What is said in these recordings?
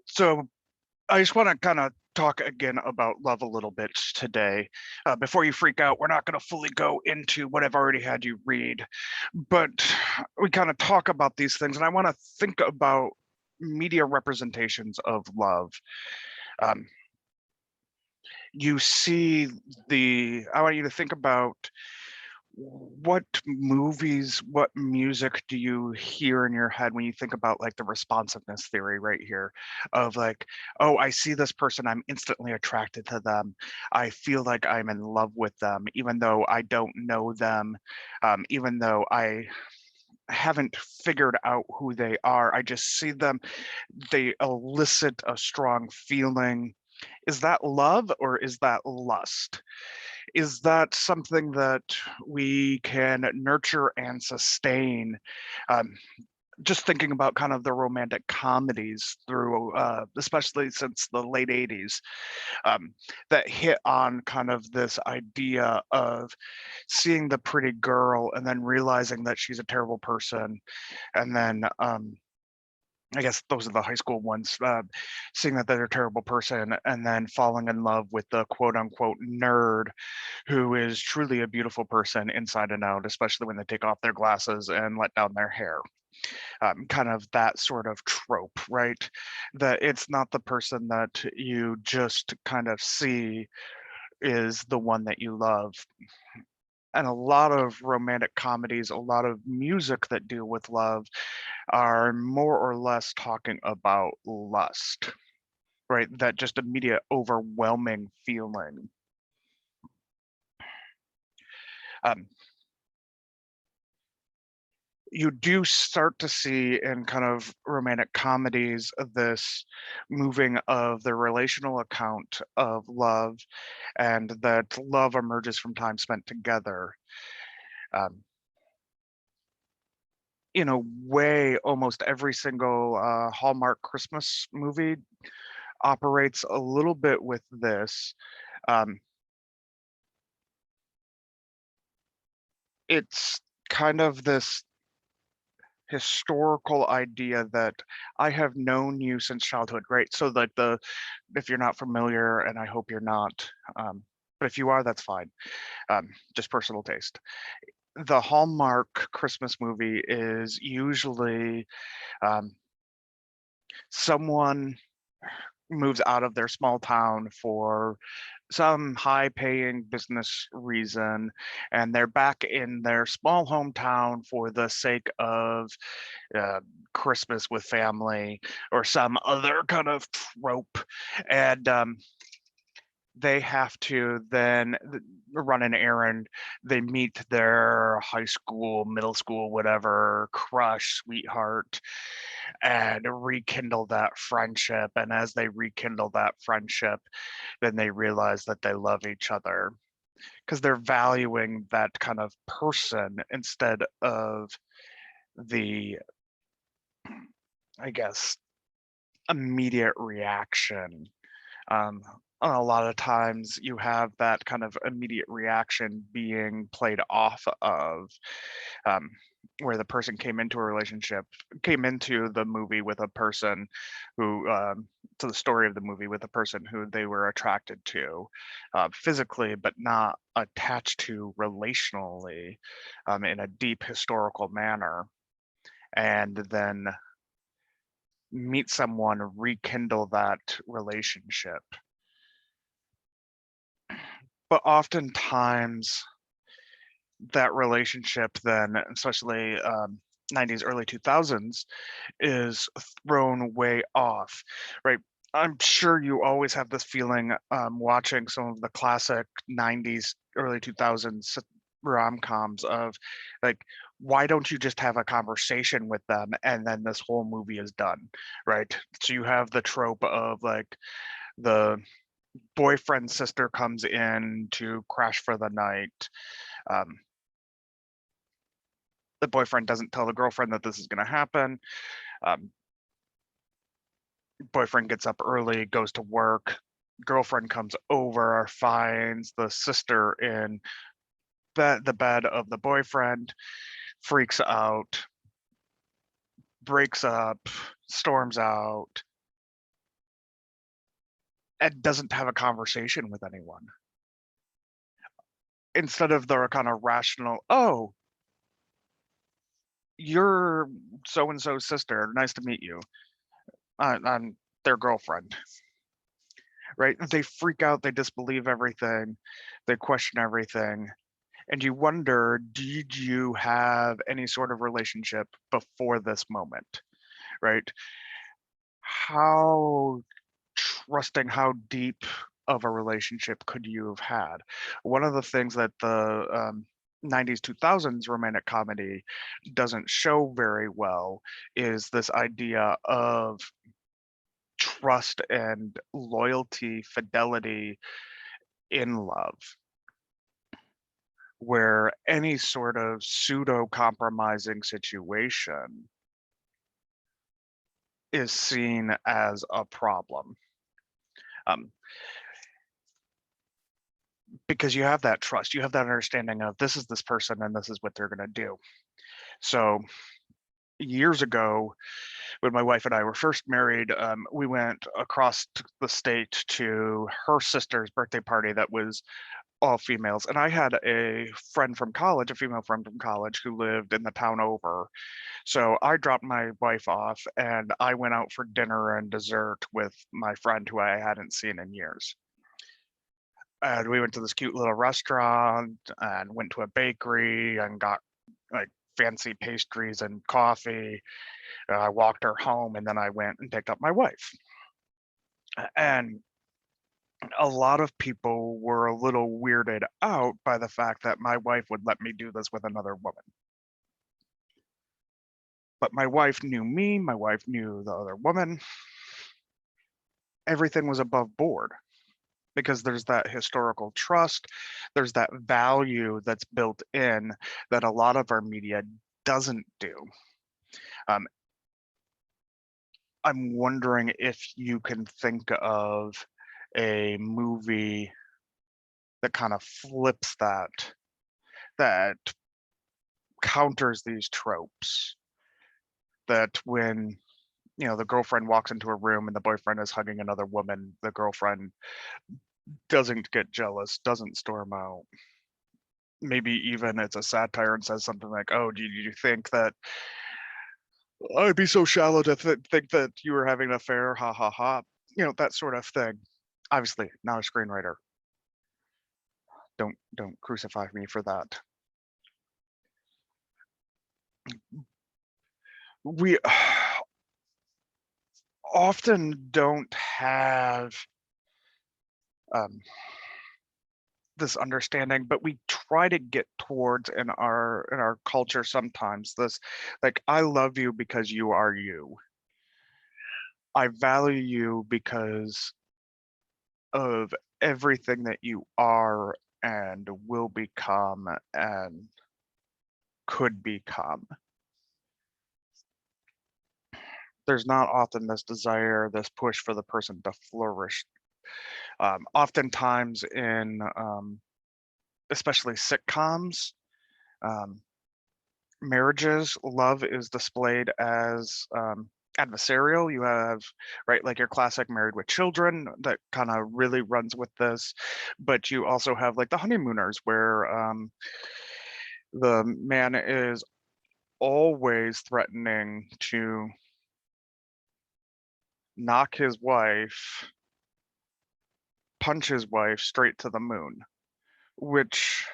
So I just want to kind of talk again about love a little bit today. Before you freak out, we're not going to fully go into what I've already had you read, but we kind of talk about these things, and I want to think about media representations of love. Um, I want you to think about what movies, what music do you hear in your head when you think about like the responsiveness theory right here of like, oh, I see this person, I'm instantly attracted to them. I feel like I'm in love with them, even though I don't know them, even though I haven't figured out who they are. I just see them, they elicit a strong feeling. Is that love or is that lust? Is that something that we can nurture and sustain? Um, just thinking about kind of the romantic comedies through, especially since the late 80s, um, that hit on kind of this idea of seeing the pretty girl and then realizing that she's a terrible person. And then I guess those are the high school ones, seeing that they're a terrible person and then falling in love with the quote unquote nerd who is truly a beautiful person inside and out, especially when they take off their glasses and let down their hair. Kind of that sort of trope, right? That it's not the person that you just kind of see is the one that you love. And a lot of romantic comedies, a lot of music that deal with love are more or less talking about lust, right? That just immediate overwhelming feeling. Um, you do start to see in kind of romantic comedies this moving of the relational account of love, and that love emerges from time spent together. Um, in a way, almost every single Hallmark Christmas movie operates a little bit with this. Um, it's kind of this historical idea that I have known you since childhood, right? So like if you're not familiar, and I hope you're not, but if you are, that's fine. Just personal taste. The Hallmark Christmas movie is usually um, someone moves out of their small town for some high paying business reason, and they're back in their small hometown for the sake of uh, Christmas with family or some other kind of trope. And they have to then run an errand. They meet their high school, middle school, whatever crush, sweetheart, and rekindle that friendship. And as they rekindle that friendship, then they realize that they love each other because they're valuing that kind of person instead of the, I guess, immediate reaction. Um, a lot of times you have that kind of immediate reaction being played off of, um, where the person came into the movie with a person who, to the story of the movie with a person who they were attracted to physically, but not attached to relationally, in a deep historical manner. And then meet someone, rekindle that relationship. But oftentimes that relationship then, especially 90s, early 2000s, is thrown way off, right? I'm sure you always have this feeling watching some of the classic 90s, early 2000s rom-coms of like, why don't you just have a conversation with them and then this whole movie is done, right? So you have the trope of like the boyfriend's sister comes in to crash for the night. Um, the boyfriend doesn't tell the girlfriend that this is going to happen. Um, Boyfriend gets up early, goes to work. Girlfriend comes over, finds the sister in the bed of the boyfriend, freaks out, breaks up, storms out, and doesn't have a conversation with anyone. Instead of the kind of rational, oh, you're so and so's sister. Nice to meet you. I'm their girlfriend, right? They freak out, they disbelieve everything, they question everything. And you wonder, did you have any sort of relationship before this moment, right? How trusting, how deep of a relationship could you have had? One of the things that the 90s 2000s romantic comedy doesn't show very well is this idea of trust and loyalty, fidelity in love, where any sort of pseudo compromising situation is seen as a problem. Um, because you have that trust, you have that understanding of this is this person and this is what they're going to do. So years ago, when my wife and I were first married, we went across the state to her sister's birthday party that was all females. And I had a friend from college, a female friend from college who lived in the town over. So I dropped my wife off and I went out for dinner and dessert with my friend who I hadn't seen in years. And we went to this cute little restaurant and went to a bakery and got like fancy pastries and coffee. I walked her home and then I went and picked up my wife. And a lot of people were a little weirded out by the fact that my wife would let me do this with another woman. But my wife knew me, my wife knew the other woman. Everything was above board because there's that historical trust, there's that value that's built in that a lot of our media doesn't do. I'm wondering if you can think of a movie that kind of flips that counters these tropes, that when the girlfriend walks into a room and the boyfriend is hugging another woman, the girlfriend doesn't get jealous, doesn't storm out. Maybe even it's a satire and says something like, oh, do you think that I'd be so shallow to think that you were having an affair, ha ha ha, that sort of thing. Obviously not a screenwriter, don't crucify me for that. We often don't have this understanding, but we try to get towards in our culture sometimes this, like, I love you because you are you. I value you because of everything that you are and will become and could become. There's not often this desire, this push for the person to flourish. Oftentimes in especially sitcoms, marriages, love is displayed as adversarial. You have, right, like your classic Married with Children that kind of really runs with this, but you also have like the honeymooners where the man is always threatening to knock his wife, punch his wife straight to the moon, which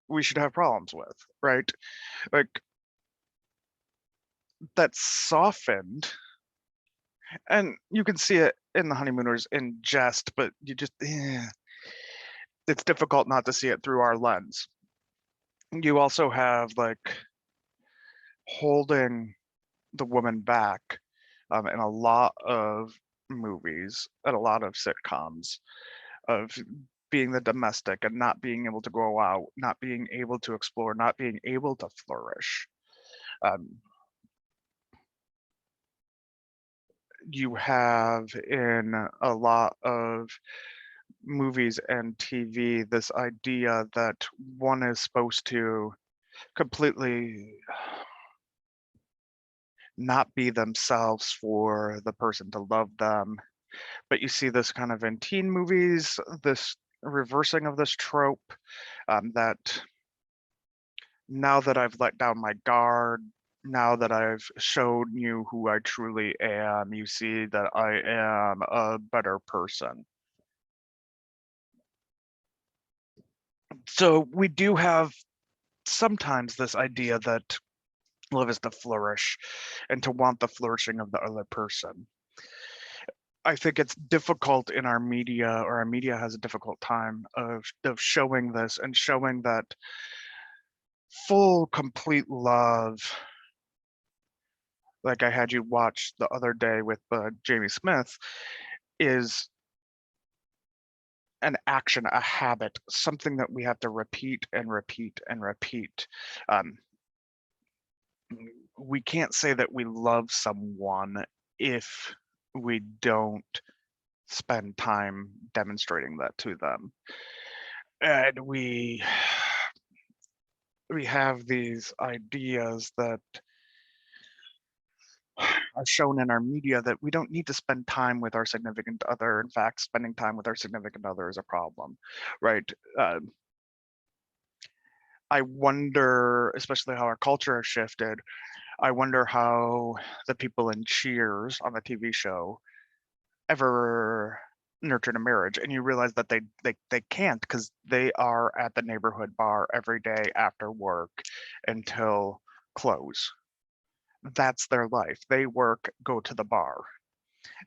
we should have problems with, right? Like, that's softened, and you can see it in the honeymooners in jest, but you just it's difficult not to see it through our lens. You also have like holding the woman back in a lot of movies and a lot of sitcoms of being the domestic and not being able to go out, not being able to explore, not being able to flourish. You have in a lot of movies and TV this idea that one is supposed to completely not be themselves for the person to love them. But you see this kind of in teen movies, this reversing of this trope, that now that I've let down my guard, now that I've shown you who I truly am, you see that I am a better person. So we do have sometimes this idea that love is to flourish and to want the flourishing of the other person. I think it's difficult in our media, or our media has a difficult time of showing this and showing that full, complete love, like I had you watch the other day with Jamie Smith, is an action, a habit, something that we have to repeat and repeat and repeat. Um, we can't say that we love someone if we don't spend time demonstrating that to them. And we have these ideas that are shown in our media that we don't need to spend time with our significant other. In fact, spending time with our significant other is a problem, right? I wonder, especially how our culture has shifted, I wonder how the people in Cheers on the TV show ever nurtured a marriage. And you realize that they can't, because they are at the neighborhood bar every day after work until close. That's their life. They work, go to the bar.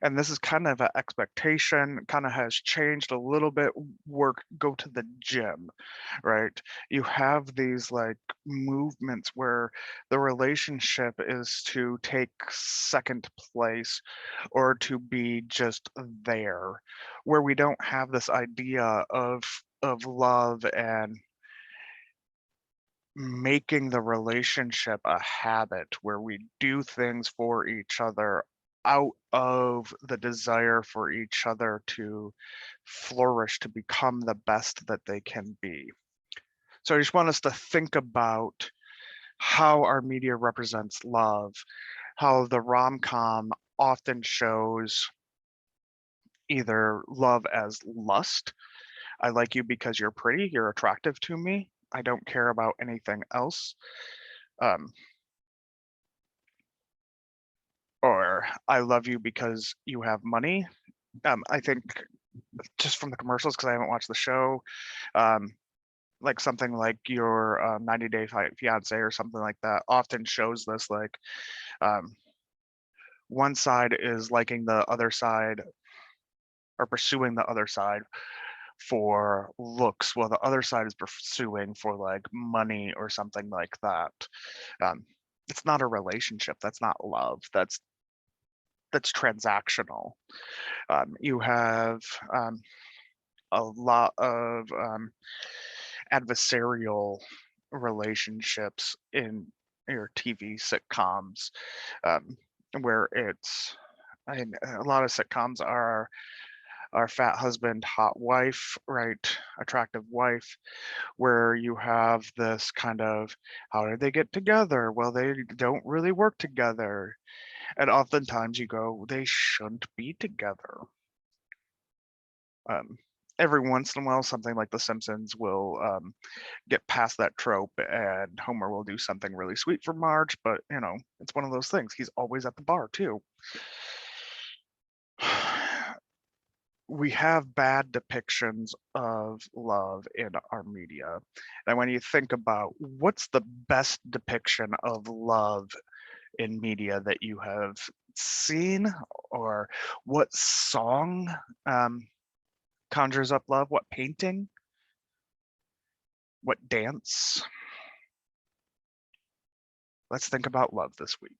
And this is kind of an expectation, kind of has changed a little bit. Work, go to the gym, right? You have these like movements where the relationship is to take second place or to be just there, where we don't have this idea of love and making the relationship a habit where we do things for each other out of the desire for each other to flourish, to become the best that they can be. So I just want us to think about how our media represents love, how the rom-com often shows either love as lust. I like you because you're pretty, you're attractive to me. I don't care about anything else. Um, or I love you because you have money. I think just from the commercials, because I haven't watched the show, um, like something like your 90 Day Fiance or something like that often shows this, like um, one side is liking the other side or pursuing the other side for looks, while the other side is pursuing for like money or something like that. Um, it's not a relationship. That's not love. That's transactional. You have a lot of adversarial relationships in your TV sitcoms, um, where it's, I mean, a lot of sitcoms are our fat husband, hot wife, right? Attractive wife, where you have this kind of, how did they get together? Well, they don't really work together. And oftentimes you go, they shouldn't be together. Um, every once in a while, something like The Simpsons will get past that trope, and Homer will do something really sweet for Marge. But you know, it's one of those things. He's always at the bar too. We have bad depictions of love in our media. And when you think about what's the best depiction of love in media that you have seen, or what song conjures up love, what painting, what dance? Let's think about love this week.